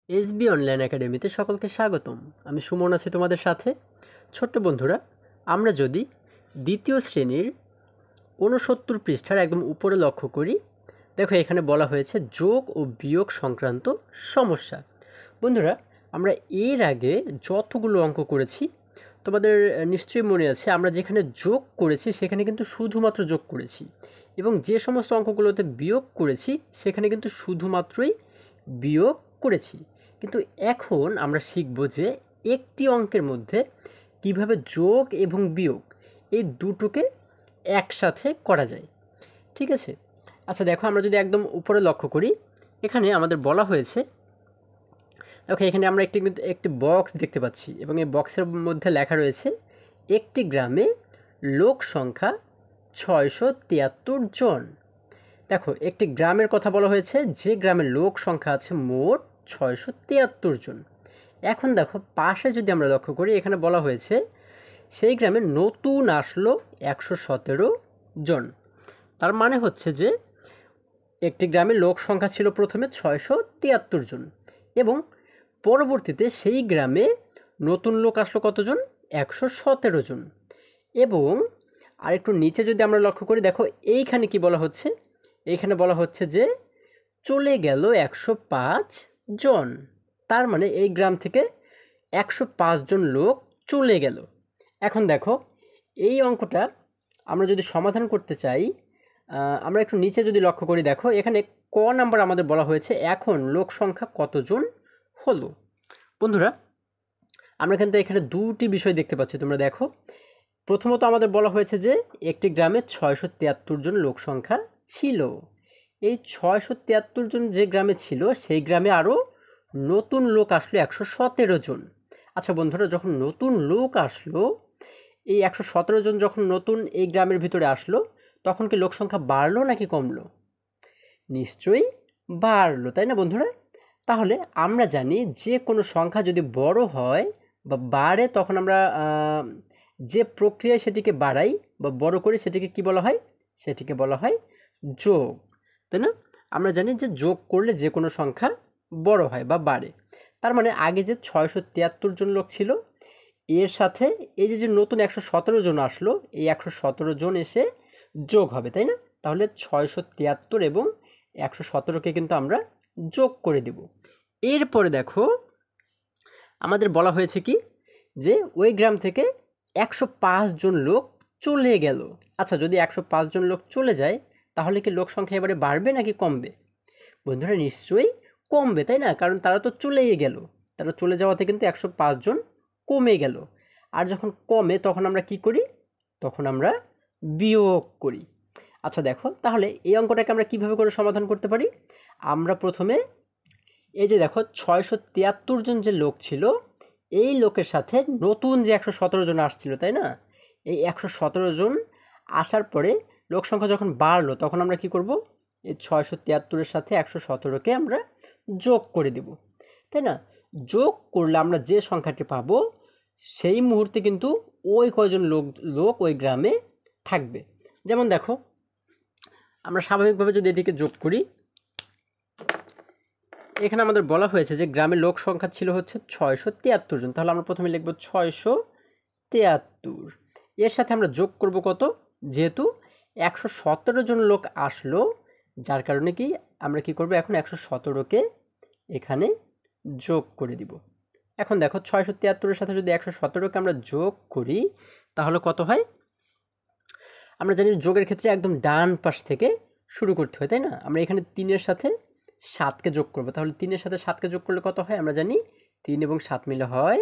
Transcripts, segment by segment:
SB online একাডেমিতে সকলকে স্বাগতম। আমি সুমন আছি তোমাদের সাথে। ছোট্ট বন্ধুরা, আমরা যদি দ্বিতীয় শ্রেণীর ৬৯ পৃষ্ঠার একদম উপরে লক্ষ্য করি, দেখো এখানে বলা হয়েছে যোগ ও বিয়োগ সংক্রান্ত সমস্যা। বন্ধুরা, আমরা এর আগে যতগুলো অঙ্ক করেছি তোমাদের নিশ্চয়ই মনে আছে, আমরা যেখানে যোগ করেছি সেখানে কিন্তু শুধুমাত্র যোগ করেছি, এবং যে সমস্ত অঙ্কগুলোতে বিয়োগ করেছি সেখানে কিন্তু শুধুমাত্রই বিয়োগ করেছি। কিন্তু এখন আমরা শিখব যে একটি অঙ্কের মধ্যে কিভাবে যোগ এবং বিয়োগ এই দুটোকে একসাথে করা যায়। ঠিক আছে, আচ্ছা দেখো, আমরা যদি একদম উপরে লক্ষ্য করি, এখানে আমাদের বলা হয়েছে, দেখো এখানে আমরা একটি বক্স দেখতে পাচ্ছি, এবং এই বক্সের মধ্যে লেখা রয়েছে একটি গ্রামে লোক সংখ্যা ৬৭৩ জন। দেখো একটি গ্রামের কথা বলা হয়েছে, যে গ্রামের লোক সংখ্যা আছে মোট ৬৭৩ জন। এখন দেখো পাশে যদি আমরা লক্ষ্য করি, এখানে বলা হয়েছে সেই গ্রামে নতুন আসলো ১১৭ জন। তার মানে হচ্ছে যে একটি গ্রামে লোক সংখ্যা ছিল প্রথমে ৬৭৩ জন, এবং পরবর্তীতে সেই গ্রামে নতুন লোক আসলো কতজন? ১১৭ জন। এবং আরেকটু নিচে যদি আমরা লক্ষ্য করি, দেখো এইখানে কি বলা হচ্ছে, এইখানে বলা হচ্ছে যে চলে গেল ১০৫ জন। তার মানে এই গ্রাম থেকে ১০৫ জন লোক চলে গেল। এখন দেখো এই অঙ্কটা আমরা যদি সমাধান করতে চাই, আমরা একটু নিচে যদি লক্ষ্য করি, দেখো এখানে ক নাম্বার আমাদের বলা হয়েছে এখন লোক সংখ্যা কতজন হলো। বন্ধুরা, আমরা কিন্তু এখানে দুটি বিষয় দেখতে পাচ্ছি, তোমরা দেখো। প্রথমত আমাদের বলা হয়েছে যে একটি গ্রামে ৬৭৩ জন লোক সংখ্যা ছিল। এই ৬৭৩ জন যে গ্রামে ছিল সেই গ্রামে আরও নতুন লোক আসলো ১১৭ জন। আচ্ছা বন্ধুরা, যখন নতুন লোক আসলো, এই ১১৭ জন যখন নতুন এই গ্রামের ভিতরে আসলো, তখন কি লোক সংখ্যা বাড়লো নাকি কমলো? নিশ্চয়ই বাড়লো, তাই না বন্ধুরা? তাহলে আমরা জানি যে কোনো সংখ্যা যদি বড় হয় বা বাড়ে, তখন আমরা যে প্রক্রিয়ায় সেটিকে বাড়াই বা বড় করি সেটিকে কি বলা হয়? সেটিকে বলা হয় যোগ, তাই না? আমরা জানি যে যোগ করলে যে কোনো সংখ্যা বড় হয় বা বাড়ে। তার মানে আগে যে ৬৭৩ জন লোক ছিল, এর সাথে এই যে নতুন ১১৭ জন আসলো, এই ১১৭ জন এসে যোগ হবে, তাই না? তাহলে ৬৭৩ এবং ১১৭কে কিন্তু আমরা যোগ করে দেব। এরপরে দেখো আমাদের বলা হয়েছে কি, যে ওই গ্রাম থেকে ১০৫ জন লোক চলে গেল। আচ্ছা, যদি ১০৫ জন লোক চলে যায়, তাহলে কি লোক সংখ্যা এবারে বাড়বে নাকি কমবে? বন্ধুরা, নিশ্চয়ই কমবে, তাই না? কারণ তারা তো চলেই গেল, তারা চলে যাওয়াতে কিন্তু ১০৫ জন কমে গেল। আর যখন কমে তখন আমরা কি করি? তখন আমরা বিয়োগ করি। আচ্ছা দেখো, তাহলে এই অঙ্কটাকে আমরা কিভাবে করে সমাধান করতে পারি? আমরা প্রথমে এই যে দেখো ৬৭৩ জন যে লোক ছিল, এই লোকের সাথে নতুন যে ১১৭ জন আসছিল, তাই না? এই ১১৭ জন আসার পরে লোক সংখ্যা যখন বাড়লো, তখন আমরা কি করব? এই ৬৭৩-এর সাথে ১১৭কে আমরা যোগ করে দেব, তাই না? যোগ করলে আমরা যে সংখ্যাটি পাবো, সেই মুহূর্তে কিন্তু ওই কয়জন লোক ওই গ্রামে থাকবে। যেমন দেখো, আমরা স্বাভাবিকভাবে যদি এদিকে যোগ করি, এখানে আমাদের বলা হয়েছে যে গ্রামের লোক সংখ্যা ছিল হচ্ছে ৬৭৩ জন। তাহলে আমরা প্রথমে লিখব ৬৭৩। এর সাথে আমরা যোগ করব কত? যেহেতু ১১৭ জন লোক আসলো, যার কারণে কি আমরা কি করব, এখন ১১৭কে এখানে যোগ করে দিব। এখন দেখো ৬৭৩-এর সাথে যদি ১১৭কে আমরা যোগ করি, তাহলে কত হয়? আমরা জানি যোগের ক্ষেত্রে একদম ডান পাশ থেকে শুরু করতে হয়, তাই না? আমরা এখানে ৩-এর সাথে ৭কে যোগ করব। তাহলে 3-এর সাথে 7কে যোগ করলে কত হয়? আমরা জানি 3 এবং 7 মিলে হয়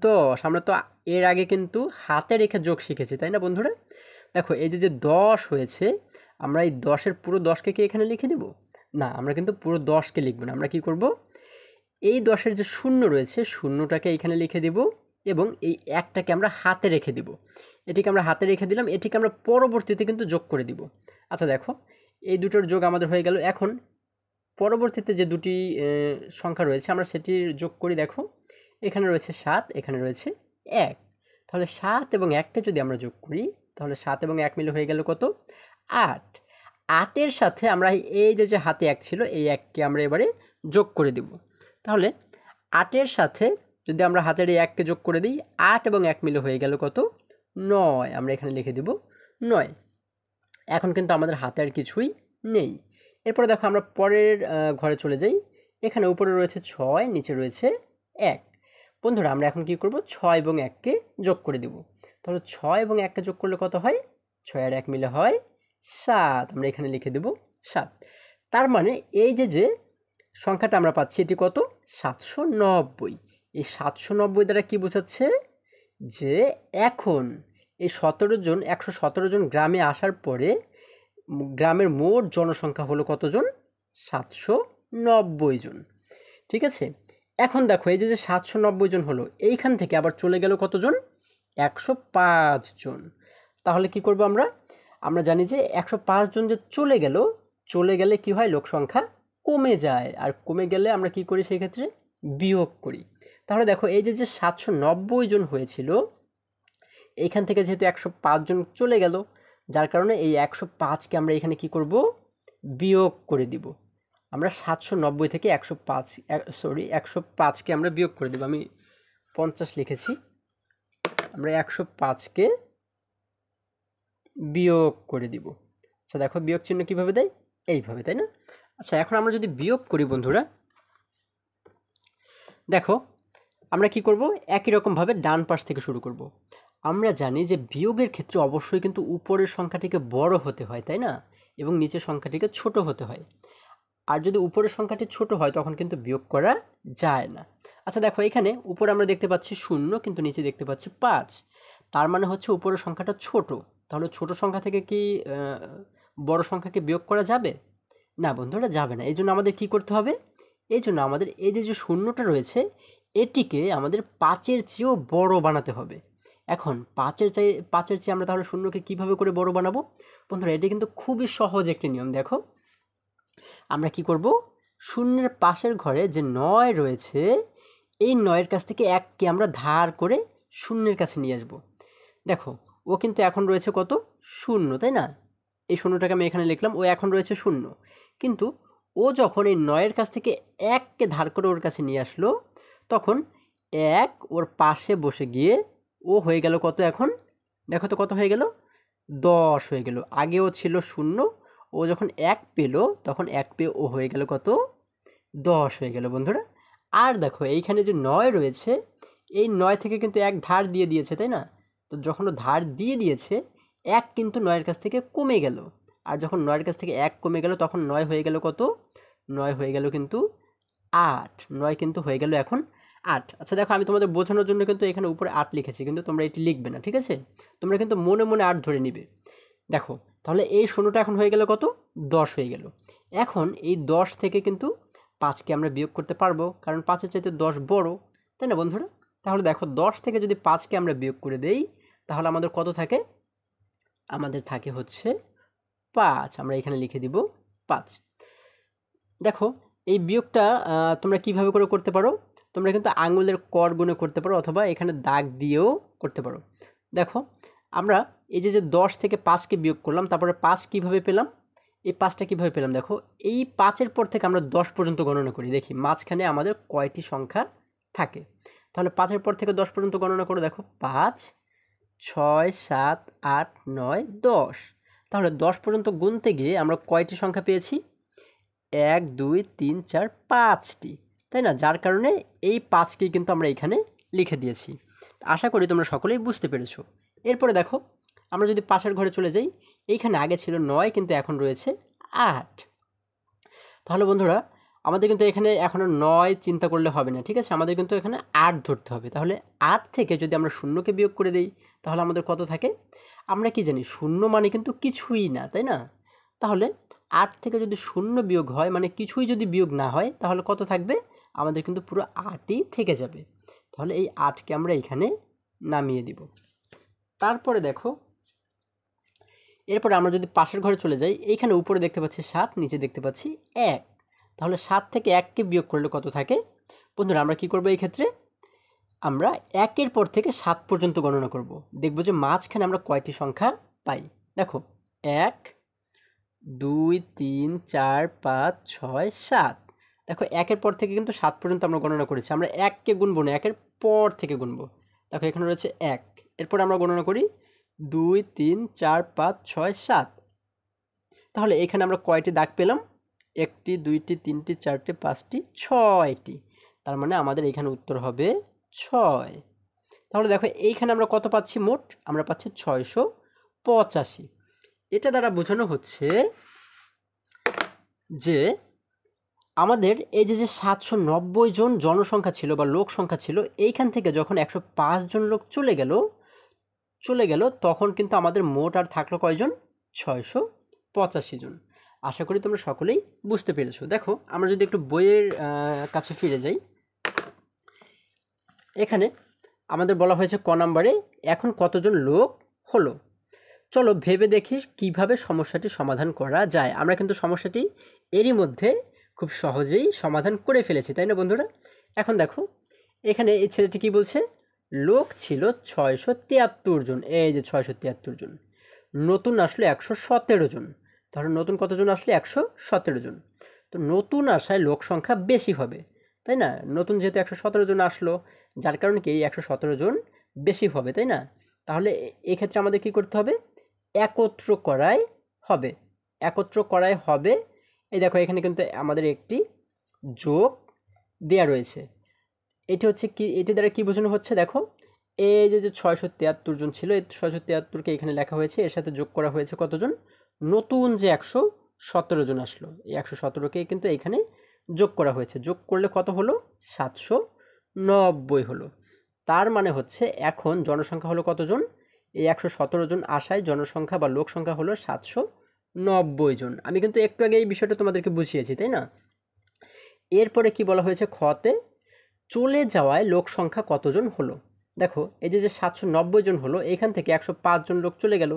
10। আমরা তো এর আগে কিন্তু হাতে রেখে যোগ শিখেছি, তাই না বন্ধুরা? দেখো এই যে 10 হয়েছে, আমরা এই 10-এর পুরো 10কে কি এখানে লিখে দেব? না, আমরা কিন্তু পুরো 10কে লিখব না। আমরা কি করব? এই 10-এর যে শূন্য রয়েছে, শূন্যটাকে এখানে লিখে দেব, এবং এই একটাকে আমরা হাতে রেখে দেব। এটিকে আমরা হাতে রেখে দিলাম, এটিকে আমরা পরবর্তীতে কিন্তু যোগ করে দিব। আচ্ছা দেখো, এই দুটোর যোগ আমাদের হয়ে গেল। এখন পরবর্তীতে যে দুটি সংখ্যা রয়েছে, আমরা সেটির যোগ করি। দেখো এখানে রয়েছে 7, এখানে রয়েছে 1। তাহলে 7 এবং 1কে যদি আমরা যোগ করি, তাহলে 7 এবং 1 মিলে হয়ে গেল কত? 8। 8-এর সাথে আমরা এই যে হাতে 1 ছিল, এই 1কে আমরা এবারে যোগ করে দেব। তাহলে 8-এর সাথে যদি আমরা হাতের এই 1কে যোগ করে দিই, 8 এবং 1 মিলে হয়ে গেল কত? 9। আমরা এখানে লিখে দেব 9। এখন কিন্তু আমাদের হাতে আর কিছুই নেই। এরপরে দেখো আমরা পরের ঘরে চলে যাই। এখানে উপরে রয়েছে 6, নিচে রয়েছে 1। বন্ধুরা আমরা এখন কি করব? 6 এবং 1কে যোগ করে দেব। তাহলে 6 এবং 1কে যোগ করলে কত হয়? 6 আর 1 মিলে হয় 7। আমরা এখানে লিখে দেব 7। তার মানে এই যে সংখ্যাটা আমরা পাচ্ছি এটি কত? 790। এই 790 দ্বারা কি বোঝাচ্ছে? যে এখন এই 117 জন গ্রামে আসার পরে গ্রামের মোট জনসংখ্যা হলো কতজন? 790 জন। ঠিক আছে, এখন দেখো এই যে 790 জন হলো, এইখান থেকে আবার চলে গেল কতজন? 105 জন। তাহলে কি করব আমরা? আমরা জানি যে 105 জন যে চলে গেলে কি হয়? লোক সংখ্যা কমে যায়, আর কমে গেলে আমরা কি করি? সেই ক্ষেত্রে বিয়োগ করি। তাহলে দেখো এই যে 790 জন হয়েছিল, এইখান থেকে যেহেতু 105 জন চলে গেল, যার কারণে এই 105কে আমরা এখানে কি করব? বিয়োগ করে দিব। আমরা 790 থেকে 105কে আমরা বিয়োগ করে দেব। আমি 50 লিখেছি। আমরা 105কে বিয়োগ করে দিব। আচ্ছা দেখো বিয়োগ চিহ্ন কীভাবে দেয়? এইভাবে, তাই না? আচ্ছা এখন আমরা যদি বিয়োগ করি বন্ধুরা, দেখো আমরা কি করব? একই রকমভাবে ডান পাশ থেকে শুরু করব। আমরা জানি যে বিয়োগের ক্ষেত্রে অবশ্যই কিন্তু উপরের সংখ্যাটিকে বড় হতে হয়, তাই না? এবং নিচের সংখ্যাটিকে ছোট হতে হয়। আর যদি উপরের সংখ্যাটি ছোট হয় তখন কিন্তু বিয়োগ করা যায় না। আচ্ছা দেখো এখানে উপরে আমরা দেখতে পাচ্ছি 0, কিন্তু নিচে দেখতে পাচ্ছি 5। তার মানে হচ্ছে উপরের সংখ্যাটা ছোট। তাহলে ছোট সংখ্যা থেকে কি বড় সংখ্যাকে বিয়োগ করা যাবে? না বন্ধুরা, যাবে না। এই জন্য আমাদের কি করতে হবে? এই জন্য আমাদের এই যে 0টা রয়েছে, এটিকে আমাদের 5-এর চেয়েও বড় বানাতে হবে। এখন 5-এর চেয়ে আমরা তাহলে 0কে কীভাবে করে বড় বানাবো? বন্ধুরা এটি কিন্তু খুবই সহজ একটি নিয়ম। দেখো আমরা কি করব? 0-এর পাশের ঘরে যে 9 রয়েছে, এই 9-এর কাছ থেকে 1কে আমরা ধার করে 0-এর কাছে নিয়ে আসব। দেখো ও কিন্তু এখন রয়েছে কত? 0, তাই না? এই 0টাকে আমি এখানে লিখলাম, ও এখন রয়েছে 0। কিন্তু ও যখন এই 9-এর কাছ থেকে 1কে ধার করে ওর কাছে নিয়ে আসলো, তখন 1 ওর পাশে বসে গিয়ে ও হয়ে গেল কত এখন? দেখো তো কত হয়ে গেল? 10 হয়ে গেল। আগেও ছিল 0, ও যখন 1 পেল তখন 1 পেয়ে ও হয়ে গেল কত? 10 হয়ে গেল বন্ধুরা। আর দেখো এইখানে যে 9 রয়েছে, এই 9 থেকে কিন্তু 1 ধার দিয়ে দিয়েছে, তাই না? তো যখন ও ধার দিয়ে দিয়েছে, 1 কিন্তু 9-এর কাছ থেকে কমে গেল। আর যখন 9-এর কাছ থেকে 1 কমে গেল তখন 9 হয়ে গেল কত? 9 হয়ে গেল কিন্তু 8। 9 কিন্তু হয়ে গেল এখন 8। আচ্ছা দেখো আমি তোমাদের বোঝানোর জন্য কিন্তু এখানে উপরে 8 লিখেছি, কিন্তু তোমরা এটি লিখবে না, ঠিক আছে? তোমরা কিন্তু মনে মনে 8 ধরে নিবে। দেখো তাহলে এই 0টা এখন হয়ে গেল কত? 10 হয়ে গেল। এখন এই 10 থেকে কিন্তু 5কে আমরা বিয়োগ করতে পারবো, কারণ 5-এর চাইতে 10 বড়, তাই না বন্ধুরা? তাহলে দেখো 10 থেকে যদি 5কে আমরা বিয়োগ করে দেই, তাহলে আমাদের কত থাকে? আমাদের থাকে হচ্ছে 5। আমরা এখানে লিখে দিব 5। দেখো এই বিয়োগটা তোমরা কিভাবে করে করতে পারো? তোমরা কিন্তু আঙুলের কর গুণে করতে পারো, অথবা এখানে দাগ দিয়েও করতে পারো। দেখো আমরা এই যে 10 থেকে 5কে বিয়োগ করলাম, তারপরে 5 কিভাবে পেলাম? এই 5টা কীভাবে পেলাম? দেখো এই 5-এর পর থেকে আমরা 10 পর্যন্ত গণনা করি, দেখি মাঝখানে আমাদের কয়টি সংখ্যা থাকে। তাহলে 5-এর পর থেকে 10 পর্যন্ত গণনা করে দেখো, 5, 6, 7, 8, 9, 10। তাহলে 10 পর্যন্ত গুনতে গিয়ে আমরা কয়টি সংখ্যা পেয়েছি? 1, 2, 3, 4, 5টি, তাই না? যার কারণে এই 5কেই কিন্তু আমরা এখানে লিখে দিয়েছি। আশা করি তোমরা সকলেই বুঝতে পেরেছো। এরপরে দেখো আমরা যদি পাশের ঘরে চলে যাই, এইখানে আগে ছিল 9, কিন্তু এখন রয়েছে 8। তাহলে বন্ধুরা আমাদের কিন্তু এখানে এখনও 9 চিন্তা করলে হবে না, ঠিক আছে? আমাদের কিন্তু এখানে 8 ধরতে হবে। তাহলে 8 থেকে যদি আমরা 0কে বিয়োগ করে দিই, তাহলে আমাদের কত থাকে? আমরা কি জানি 0 মানে কিন্তু কিছুই না, তাই না? তাহলে 8 থেকে যদি 0 বিয়োগ হয়, মানে কিছুই যদি বিয়োগ না হয়, তাহলে কত থাকবে? আমাদের কিন্তু পুরো 8ই থেকে যাবে। তাহলে এই 8কে আমরা এখানে নামিয়ে দিব। তারপরে দেখো এরপরে আমরা যদি পাশের ঘরে চলে যাই, এইখানে উপরে দেখতে পাচ্ছি 7, নিচে দেখতে পাচ্ছি 1। তাহলে 7 থেকে 1কে বিয়োগ করলে কত থাকে? বন্ধুরা আমরা কি করব এই ক্ষেত্রে? আমরা 1-এর পর থেকে 7 পর্যন্ত গণনা করব। দেখব যে মাঝখানে আমরা কয়টি সংখ্যা পাই। দেখো 1, 2, 3, 4, 5, 6, 7। দেখো 1-এর পর থেকে কিন্তু 7 পর্যন্ত আমরা গণনা করেছি, আমরা 1-কে গুনবো না, 1-এর পর থেকে গুনবো। দেখো এখানে রয়েছে 1, এরপর আমরা গণনা করি 2 3 4 5 6 7। তাহলে এখানে আমরা কয়টি দাগ পেলাম? 1টি 2টি 3টি 4টি 5টি 6টি। তার মানে আমাদের এখানে উত্তর হবে 6। তাহলে দেখো এইখানে আমরা কত পাচ্ছি? মোট আমরা পাচ্ছি 685। এটা দ্বারা বোঝানো হচ্ছে যে আমাদের এই যে 790 জন জনসংখ্যা ছিল বা লোক সংখ্যা ছিল, এইখান থেকে যখন 105 জন লোক চলে গেল তখন কিন্তু আমাদের মোট আর থাকলো কয়জন? 685 জন। আশা করি তোমরা সকলেই বুঝতে পেরেছো। দেখো আমরা যদি একটু বইয়ের কাছে ফিরে যাই, এখানে আমাদের বলা হয়েছে ক নাম্বারে এখন কতজন লোক হলো। চলো ভেবে দেখি কিভাবে সমস্যাটি সমাধান করা যায়। আমরা কিন্তু সমস্যাটি এরই মধ্যে খুব সহজেই সমাধান করে ফেলেছি, তাই না বন্ধুরা? এখন দেখো এখানে এই ছেলেটি কি বলছে? লোক ছিল 673 জন। এই যে 673 জন, নতুন আসলো 117 জন। তাহলে নতুন কতজন আসলে? 117 জন। তো নতুন আসায় লোক সংখ্যা বেশি হবে, তাই না? নতুন যেহেতু 117 জন আসলো, যার কারণে কি 117 জন বেশি হবে, তাই না? তাহলে এই ক্ষেত্রে আমাদের কি করতে হবে? একত্র করাই হবে। একত্র করাই হবে। এই দেখো এখানে কিন্তু আমাদের একটি যোগ দেয়া রয়েছে। এটি হচ্ছে কি, এটি দ্বারা কি বোঝানো হচ্ছে? দেখো এই যে 673 জন ছিল, এই 673কে এখানে লেখা হয়েছে, এর সাথে যোগ করা হয়েছে কতজন? নতুন যে 117 জন আসলো, এই 117কে কিন্তু এখানে যোগ করা হয়েছে। যোগ করলে কত হলো? 790 হলো। তার মানে হচ্ছে এখন জনসংখ্যা হলো কতজন? এই 117 জন আসায় জনসংখ্যা বা লোক সংখ্যা হলো 790 জন। আমি কিন্তু একটু আগে এই বিষয়টা তোমাদেরকে বুঝিয়েছি, তাই না? এরপরে কি বলা হয়েছে খতে? চলে যাওয়ায় লোক সংখ্যা কতজন হলো। দেখো এই যে 790 জন হলো, এখান থেকে 105 জন লোক চলে গেল।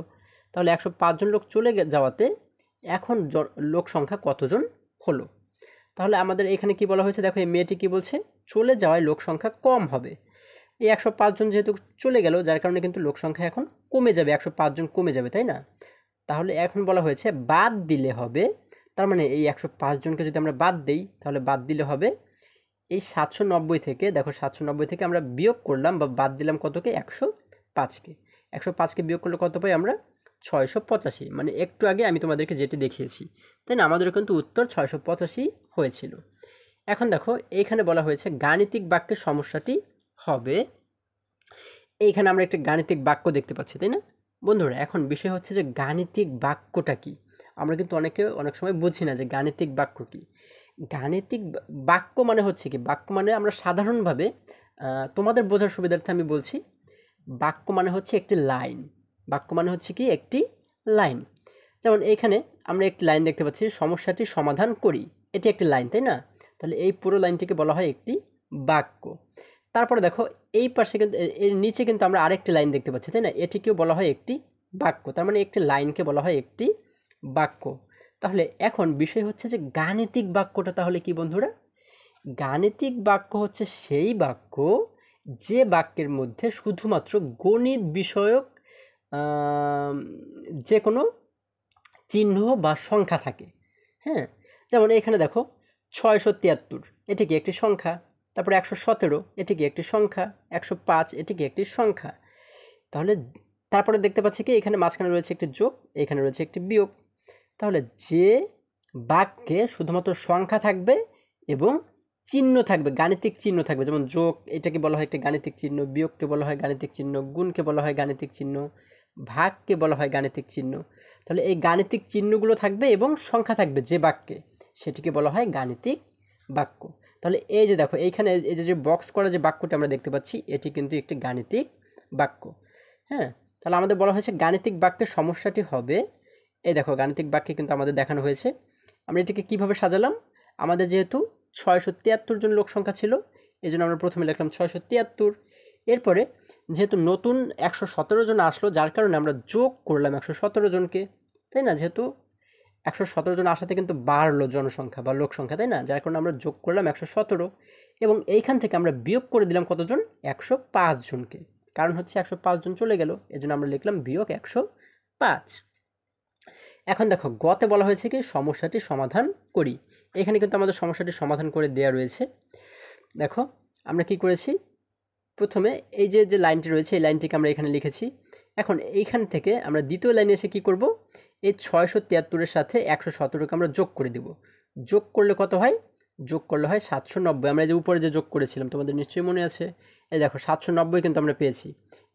তাহলে 105 জন লোক চলে যাওয়াতে এখন লোক সংখ্যা কতজন হলো। তাহলে আমাদের এখানে কি বলা হয়েছে? দেখো এই মেয়েটি কি বলছে? চলে যাওয়ায় লোক সংখ্যা কম হবে। এই 105 জন যেহেতু চলে গেল, যার কারণে কিন্তু লোক সংখ্যা এখন কমে যাবে, 105 জন কমে যাবে, তাই না? তাহলে এখন বলা হয়েছে বাদ দিলে হবে, তার মানে এই 105 জনকে যদি আমরা বাদ দিই, তাহলে বাদ দিলে হবে এই 790 থেকে, দেখো 790 থেকে আমরা বিয়োগ করলাম বা বাদ দিলাম কতকে? 105কে। 105কে বিয়োগ করলে কত পাই আমরা? 685। মানে একটু আগে আমি তোমাদেরকে যেটি দেখিয়েছি, তাই না? আমাদের কিন্তু উত্তর 685 হয়েছিল। এখন দেখো এইখানে বলা হয়েছে গাণিতিক বাক্যের সমস্যাটি হবে। এইখানে আমরা একটা গাণিতিক বাক্য দেখতে পাচ্ছি, তাই না বন্ধুরা? এখন বিষয় হচ্ছে যে গাণিতিক বাক্যটা কি। আমরা কিন্তু অনেক সময় বুঝি না যে গাণিতিক বাক্য কি। গাণিতিক বাক্য মানে হচ্ছে কি? বাক্য মানে আমরা সাধারণভাবে তোমাদের বোঝার সুবিধার্থে আমি বলছি, বাক্য মানে হচ্ছে একটি লাইন। বাক্য মানে হচ্ছে কি? একটি লাইন। যেমন এইখানে আমরা একটি লাইন দেখতে পাচ্ছি, সমস্যাটি সমাধান করি, এটি একটি লাইন, তাই না? তাহলে এই পুরো লাইনটিকে বলা হয় একটি বাক্য। তারপরে দেখো এই পাশে কিন্তু এর নিচে কিন্তু আমরা আরেকটি লাইন দেখতে পাচ্ছি, তাই না? এটিকেও বলা হয় একটি বাক্য। তার মানে একটি লাইনকে বলা হয় একটি বাক্য। তাহলে এখন বিষয় হচ্ছে যে গাণিতিক বাক্যটা তাহলে কি বন্ধুরা? গাণিতিক বাক্য হচ্ছে সেই বাক্য যে বাক্যের মধ্যে শুধুমাত্র গণিত বিষয়ক যে কোনো চিহ্ন বা সংখ্যা থাকে। হ্যাঁ, যেমন এখানে দেখো 673 এটি কি একটি সংখ্যা? তারপরে 117 এটি কি একটি সংখ্যা? 105 এটি কি একটি সংখ্যা? তাহলে তারপরে দেখতে পাচ্ছি কি এখানে মাঝখানে রয়েছে একটি যোগ, এখানে রয়েছে একটি বিয়োগ। তাহলে যে বাক্যে শুধুমাত্র সংখ্যা থাকবে এবং চিহ্ন থাকবে, গাণিতিক চিহ্ন থাকবে, যেমন যোগ এটাকে বলা হয় একটি গাণিতিক চিহ্ন, বিয়োগকে বলা হয় গাণিতিক চিহ্ন, গুণকে বলা হয় গাণিতিক চিহ্ন, ভাগকে বলা হয় গাণিতিক চিহ্ন। তাহলে এই গাণিতিক চিহ্নগুলো থাকবে এবং সংখ্যা থাকবে যে বাক্যে, সেটিকে বলা হয় গাণিতিক বাক্য। তাহলে এই যে দেখো এইখানে এই যে বক্স করা যে বাক্যটি আমরা দেখতে পাচ্ছি, এটি কিন্তু একটি গাণিতিক বাক্য। হ্যাঁ, তাহলে আমাদের বলা হয়েছে গাণিতিক বাক্যের সমস্যাটি হবে, এই দেখো গাণিতিক বাক্যে কিন্তু আমাদের দেখানো হয়েছে। আমরা এটিকে কিভাবে সাজালাম? আমাদের যেহেতু 673 জন লোক সংখ্যা ছিল, এই জন্য আমরা প্রথমে লিখলাম 673। এরপরে যেহেতু নতুন 117 জন আসলো, যার কারণে আমরা যোগ করলাম 117 জনকে, তাই না? যেহেতু 117 জন আসাতে কিন্তু বাড়লো জনসংখ্যা বা লোক সংখ্যা, তাই না? যার কারণে আমরা যোগ করলাম 117 এবং এইখান থেকে আমরা বিয়োগ করে দিলাম কতজন? 105 জনকে। কারণ হচ্ছে 105 জন চলে গেল, এজন্য আমরা লিখলাম বিয়োগ 105। এখন দেখো গতে বলা হয়েছে কি সমস্যাটি সমাধান করি। এখানে কিন্তু আমাদের সমস্যাটি সমাধান করে দেওয়া রয়েছে। দেখো আমরা কি করেছি, প্রথমে এই যে লাইনটি রয়েছে এই লাইনটিকে আমরা এখানে লিখেছি। এখন এইখান থেকে আমরা দ্বিতীয় লাইনে এসে কি করব, এই 673-এর সাথে 117-কে আমরা যোগ করে দিব। যোগ করলে কত হয়, যোগ করলে হয় 790। আমরা যে উপরে যে যোগ করেছিলাম তোমাদের নিশ্চয়ই মনে আছে, এই দেখো 790 কিন্তু আমরা পেয়েছি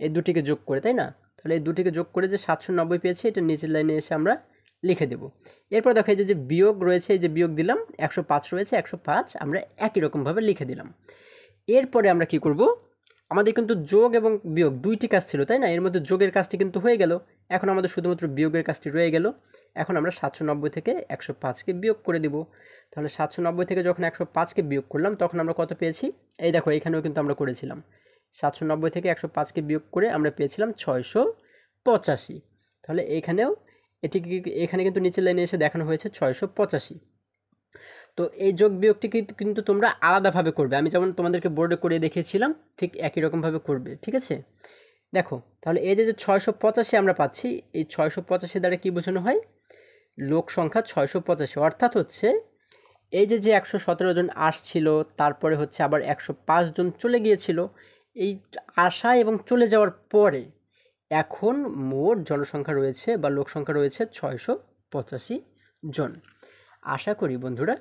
এই দুটিকে যোগ করে, তাই না? তাহলে এই দুটিকে যোগ করে যে 790 পেয়েছি, এটা নিচের লাইনে এসে আমরা লিখে দেব। এরপর দেখো এই যে বিয়োগ রয়েছে, এই যে বিয়োগ দিলাম, 105 রয়েছে, 105 আমরা একই রকমভাবে লিখে দিলাম। এরপরে আমরা কি করব, আমাদের কিন্তু যোগ এবং বিয়োগ দুইটি কাজ ছিল, তাই না? এর মধ্যে যোগের কাজটি কিন্তু হয়ে গেল, এখন আমাদের শুধুমাত্র বিয়োগের কাজটি রয়ে গেল। এখন আমরা 790 থেকে 105কে বিয়োগ করে দিব। তাহলে 790 থেকে যখন 105কে বিয়োগ করলাম তখন আমরা কত পেয়েছি, এই দেখো এখানেও কিন্তু আমরা করেছিলাম, 790 থেকে 105কে বিয়োগ করে আমরা পেয়েছিলাম 685। তাহলে এখানেও এখানে কিন্তু নিচের লাইনে এসে দেখানো হয়েছে 685। তো এই যোগ বিয়োগটি কিন্তু তোমরা আলাদাভাবে করবে, আমি যেমন তোমাদেরকে বোর্ডে করে দেখিয়েছিলাম ঠিক একই রকমভাবে করবে, ঠিক আছে? দেখো তাহলে এই যে 685 আমরা পাচ্ছি, এই 685 দ্বারা কী বোঝানো হয়, লোক সংখ্যা 685, অর্থাৎ হচ্ছে এই যে 117 জন আসছিল, তারপরে হচ্ছে আবার 105 জন চলে গিয়েছিল, এই আসা এবং চলে যাওয়ার পরে এখন মোট জনসংখ্যা রয়েছে বা লোক সংখ্যা রয়েছে 685 জন। আশা করি বন্ধুরা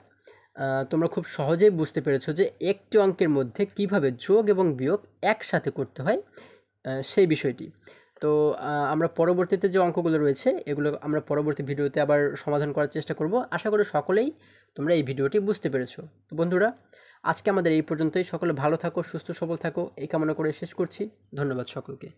তোমরা খুব সহজেই বুঝতে পেরেছো যে একটি অঙ্কের মধ্যে কিভাবে যোগ এবং বিয়োগ একসাথে করতে হয় সেই বিষয়টি। তো আমরা পরবর্তীতে যে অঙ্কগুলো রয়েছে এগুলো আমরা পরবর্তী ভিডিওতে আবার সমাধান করার চেষ্টা করব। আশা করি সকলেই তোমরা এই ভিডিওটি বুঝতে পেরেছো। তো বন্ধুরা আজকে আমাদের এই পর্যন্তই। সকলে ভালো থাকো, সুস্থ সবল থাকো, এই কামনা করে শেষ করছি। ধন্যবাদ সকলকে।